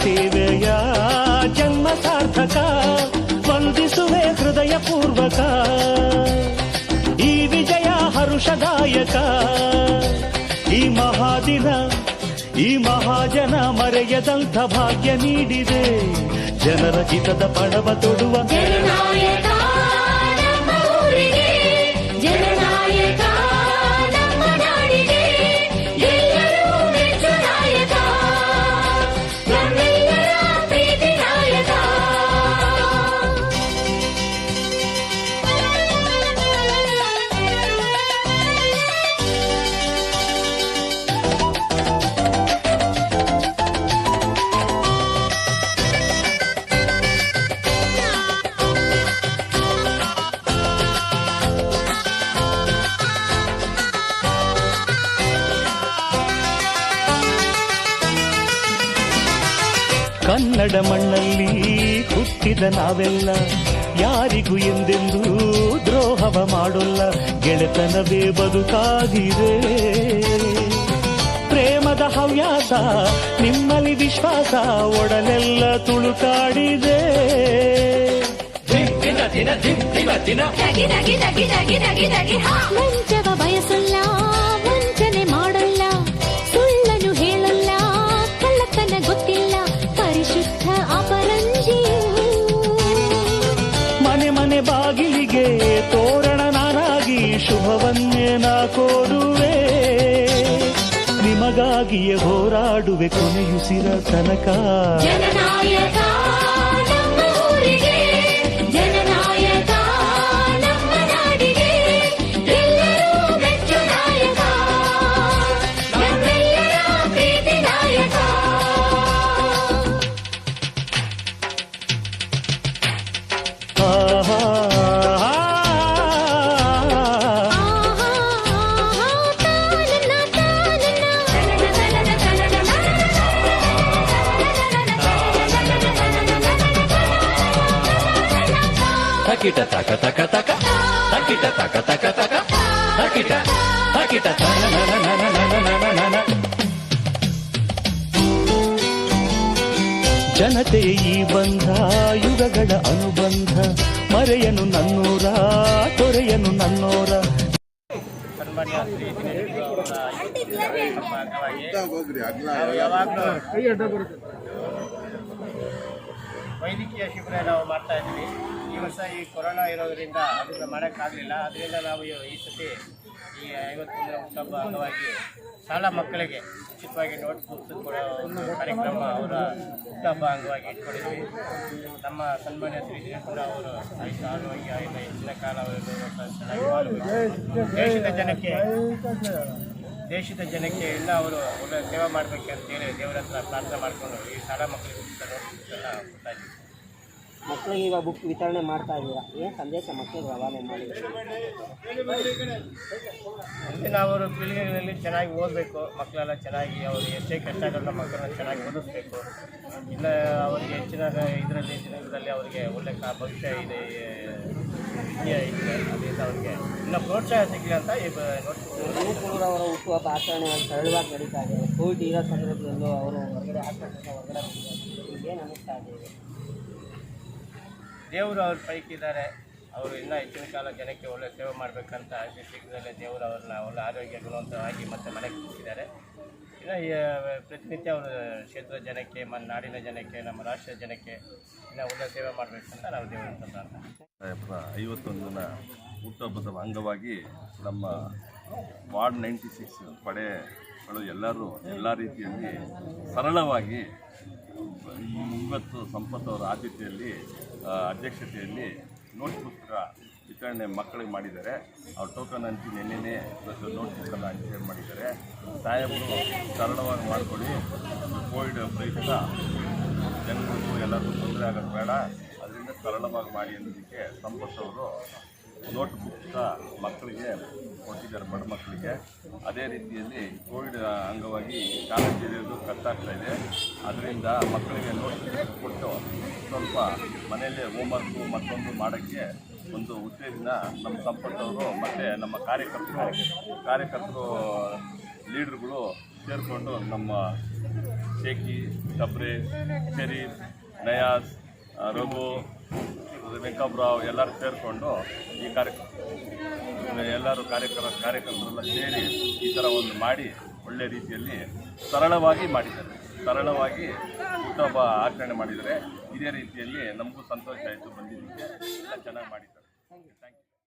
ಸೇವೆಯ ಜನ್ಮ ಸಾರ್ಥಕ, ವಂದಿಸುವೆ ಹೃದಯ ಪೂರ್ವಕ. ಈ ವಿಜಯ ಹರುಷದಾಯಕ, ಈ ಮಹಾದಿನ ಈ ಮಹಾಜನ ಮರೆಯದಂಥ ಭಾಗ್ಯ ನೀಡಿದೆ. ಜನರ ಹಿತದ ಪಣವ ತೊಡುವ ಜನನಾಯಕ ನಮ್ಮ ಊರಿಗೆ, ಜನನಾಯಕ ನಮ್ಮ ನಾಡಿಗೆ, ಎಲ್ಲರೂ ಮೆಚ್ಚು ನಾಯಕ, ನಮ್ಮೆಲ್ಲರ ಪ್ರೀತಿ ನಾಯಕ. ಕನ್ನಡ ಮಣ್ಣಲ್ಲಿ ಹುಟ್ಟಿದ ನಾವೆಲ್ಲ ಯಾರಿಗೂ ಎಂದೆಂದೂ ದ್ರೋಹವ ಮಾಡೋಲ್ಲ. ಗೆಳೆತನವೇ ಬದುಕಾಗಿದೆ, ಪ್ರೇಮದ ಹವ್ಯಾಸ ನಿಮ್ಮಲ್ಲಿ ವಿಶ್ವಾಸ ಒಡಲೆಲ್ಲ ತುಳುಕಾಡಿದೆ. ವಂಚವ ಬಯಸಲ್ಲ, ವಂಚನೆ ಮಾಡಲ್ಲ, ಸುಳ್ಳನ್ನು ಹೇಳಲ್ಲ, ಕಳ್ಳತನ ಗೊತ್ತಿಲ್ಲ, ಪರಿಶುದ್ಧ ಅಪರಂಜಿಯು. ಮನೆ ಮನೆ ಬಾಗಿಲಿಗೆ ತೋರಣ ನಾನಾಗಿ ಶುಭವನ್ನೇ ನಾ ಕೋರುವೆ. ನಿಮಗಾಗಿಯೇ ಹೋರಾಡುವೆ ಕೊನೆಯುಸಿರ ತನಕ. ಜನನಾಯಕ ನಮ್ಮ ಊರಿಗೆ, ಜನನಾಯಕ ನಮ್ಮ ನಾಡಿಗೆ, ಎಲ್ಲರೂ ಮೆಚ್ಚು ನಾಯಕ, ನಮ್ಮೆಲ್ಲರ ಪ್ರೀತಿ ನಾಯಕ. ತಕಿಟ ತಕ ತಕ ತಕ ತಕಿಟ ತಕ ತಕ ತಕ ತಕಿಟ ತಕಿಟ ಜನತೆ ಈ ಬಂಧ ಯುಗಗಳ ಅನುಬಂಧ, ಮರೆಯನು ನನ್ನೂರ ತೊರೆಯನು ನನ್ನೋರ. ಸನ್ಮಾನ್ಯ ಶ್ರೀ ದಿನೇಶ್ ಯಾವಾಗಲೂ ವೈದ್ಯಕೀಯ ಶಿಬಿರ ನಾವು ಮಾಡ್ತಾ ಇದ್ವಿ. ಈ ವರ್ಷ ಈ ಕೊರೋನಾ ಇರೋದರಿಂದ ಅದನ್ನು ಮಾಡೋಕ್ಕಾಗಲಿಲ್ಲ. ಅದರಿಂದ ನಾವು ಈ ಸತಿ ಈ 51ನೇ ಹುಟ್ಟುಹಬ್ಬ ಅಂಗವಾಗಿ ಶಾಲಾ ಮಕ್ಕಳಿಗೆ ಉಚಿತವಾಗಿ ನೋಟ್ ಬುಕ್ಸ್ ಕೊಡೋ ಒಂದು ಕಾರ್ಯಕ್ರಮ ಅವರ ಹುಟ್ಟುಹಬ್ಬ ಅಂಗವಾಗಿ ಇಟ್ಕೊಂಡಿದ್ವಿ. ನಮ್ಮ ಸನ್ಮಾನ್ಯ ಶ್ರೀ ದಿನೇಶ್ ಅವರು ಆರೋಗ್ಯ ಹೆಚ್ಚಿನ ಕಾಲ ಚೆನ್ನಾಗಿ ಮಾಡಬೇಕು, ದೇಶದ ಜನಕ್ಕೆ ಎಲ್ಲ ಅವರು ಒಳ್ಳೆ ಸೇವೆ ಮಾಡಬೇಕಂತೇಳಿ ದೇವರ ಹತ್ರ ಪ್ರಾರ್ಥನೆ ಮಾಡಿಕೊಂಡು ಈ ಶಾಲಾ ಮಕ್ಕಳಿಗೆ ಕೊಡ್ತಾ ಇದ್ದೀವಿ. ಮಕ್ಕಳಿಗೆ ಇವಾಗ ಬುಕ್ ವಿತರಣೆ ಮಾಡ್ತಾ ಇದ್ದೀರಾ, ಏನು ಸಂದೇಶ ಮಕ್ಕಳಿಗೆ ರವಾನೆ ಮಾಡಿ? ಮುಂದಿನ ಅವರು ಪೀಳಿಗೆಗಳಲ್ಲಿ ಚೆನ್ನಾಗಿ ಓದಬೇಕು, ಮಕ್ಕಳೆಲ್ಲ ಚೆನ್ನಾಗಿ ಅವರು ಎಷ್ಟೇ ಕಷ್ಟ ಆಗಲ್ಲ ಮಕ್ಕಳನ್ನ ಚೆನ್ನಾಗಿ ಓದಿಸ್ಬೇಕು. ಇಲ್ಲ ಅವರಿಗೆ ಹೆಚ್ಚಿನ ಇದರಲ್ಲಿ ಅವರಿಗೆ ಒಳ್ಳೆ ಭವಿಷ್ಯ ಇದೆ, ವಿದ್ಯೆ ಇದೆ, ಅದರಿಂದ ಅವ್ರಿಗೆ ಇನ್ನೂ ಪ್ರೋತ್ಸಾಹ ಸಿಗಲಿ ಅಂತ ಈ ಅವರ ಹುಟ್ಟುಹಬ್ಬ ಆಚರಣೆ ಸರಳವಾಗಿ ನಡೀತಾ ಇದೆ. ಕೋವಿಡ್ ಇರೋ ಸಂದರ್ಭದಲ್ಲೂ ಅವರು ಹೊರಗಡೆ ಹಾಸ್ಪಿಟಲ್ ಹೊರಗಡೆ ಏನು ಅನ್ನಿಸ್ತಾ ಇದೆ? ದೇವರು ಅವ್ರ ಪೈಕಿದ್ದಾರೆ, ಅವರು ಇನ್ನೂ ಹೆಚ್ಚಿನ ಕಾಲ ಜನಕ್ಕೆ ಒಳ್ಳೆ ಸೇವೆ ಮಾಡಬೇಕಂತ ಶೀಘ್ರದಲ್ಲೇ ದೇವರು ಅವ್ರನ್ನ ಒಳ್ಳೆ ಆರೋಗ್ಯ ಗುಣವಂತರಾಗಿ ಮತ್ತೆ ಮನೆಗೆ ಕೂತಿದ್ದಾರೆ. ಇನ್ನು ಪ್ರತಿನಿತ್ಯ ಅವರು ಕ್ಷೇತ್ರದ ಜನಕ್ಕೆ, ನಾಡಿನ ಜನಕ್ಕೆ, ನಮ್ಮ ರಾಷ್ಟ್ರದ ಜನಕ್ಕೆ ಇನ್ನೂ ಒಳ್ಳೆ ಸೇವೆ ಮಾಡಬೇಕಂತ ನಾವು ದೇವರ ಪ್ರಾರ್ಥನೆ. 51ನೇ ಹುಟ್ಟುಹಬ್ಬದ ಅಂಗವಾಗಿ ನಮ್ಮ ವಾರ್ಡ್ 96 ಪಡೆಗಳು ಎಲ್ಲರೂ ಎಲ್ಲ ರೀತಿಯಲ್ಲಿ ಸರಳವಾಗಿ ಇವತ್ತು ಸಂಪತ್ ಅವರ ಆದ್ಯತೆಯಲ್ಲಿ ಅಧ್ಯಕ್ಷತೆಯಲ್ಲಿ ನೋಟ್ ಪುಸ್ತಕ ವಿತರಣೆ ಮಕ್ಕಳಿಗೆ ಮಾಡಿದ್ದಾರೆ. ಅವ್ರ ಟೋಕನ್ ಹಂಚಿ ನಿನ್ನೆನೇ ನೋಟ್ ಪುಸ್ತಕ ಹಂಚಿ ಮಾಡಿದ್ದಾರೆ. ಸಾಹೇಬರು ಸರಳವಾಗಿ ಮಾಡಿಕೊಡಿ, ಕೋವಿಡ್ ಪ್ರಯುಕ್ತ ಜನಗಳಿಗೂ ಎಲ್ಲರಿಗೂ ತೊಂದರೆ ಆಗೋದು ಬೇಡ, ಅದರಿಂದ ಸರಳವಾಗಿ ಮಾಡಿ ಅನ್ನೋದಕ್ಕೆ ಸಂಪತ್ ಅವರು ನೋಟ್ ಪುಸ್ತಕ ಮಕ್ಕಳಿಗೆ ಕೊಟ್ಟಿದ್ದಾರೆ, ಬಡ ಮಕ್ಕಳಿಗೆ. ಅದೇ ರೀತಿಯಲ್ಲಿ ಕೋವಿಡ್ ಅಂಗವಾಗಿ ಕಾಲೇಜ್ ತೆರೆಯೋದು ಕಟ್ಟಾಗ್ತಾ ಇದೆ. ಅದರಿಂದ ಮಕ್ಕಳಿಗೆ ನೋಟ್ ಪುಸ್ತಕ ಕೊಟ್ಟು ಸ್ವಲ್ಪ ಮನೆಯಲ್ಲೇ ಹೋಮ್ವರ್ಕು ಮತ್ತೊಂದು ಮಾಡೋಕ್ಕೆ ಒಂದು ಉತ್ತೇಜನ ನಮ್ಮ ಸಂಪತ್ತವರು ಮತ್ತು ನಮ್ಮ ಕಾರ್ಯಕರ್ತರು ಲೀಡರ್ಗಳು ಸೇರಿಕೊಂಡು ನಮ್ಮ ಶೇಖಿ, ಕಬ್ರೆ, ಶರೀಫ್, ನಯಾಜ್, ರಘು, ವೆಂಕಬ್ರಾವ್ ಎಲ್ಲರೂ ಸೇರಿಕೊಂಡು ಈ ಎಲ್ಲರೂ ಕಾರ್ಯಕರ್ತರೆಲ್ಲ ಸೇರಿ ಈ ಥರ ಒಂದು ಮಾಡಿ ಒಳ್ಳೆ ರೀತಿಯಲ್ಲಿ ಸರಳವಾಗಿ ಮಾಡಿದ್ದಾರೆ. ಸರಳವಾಗಿ ಹುಟ್ಟುಹಬ್ಬ ಆಚರಣೆ ಮಾಡಿದರೆ ಇದೇ ರೀತಿಯಲ್ಲಿ ನಮಗೂ ಸಂತೋಷ ಆಯಿತು ಬಂದಿದ್ದಕ್ಕೆ. ಎಲ್ಲ ಚೆನ್ನಾಗಿ ಮಾಡಿದ್ದಾರೆ. Thank you.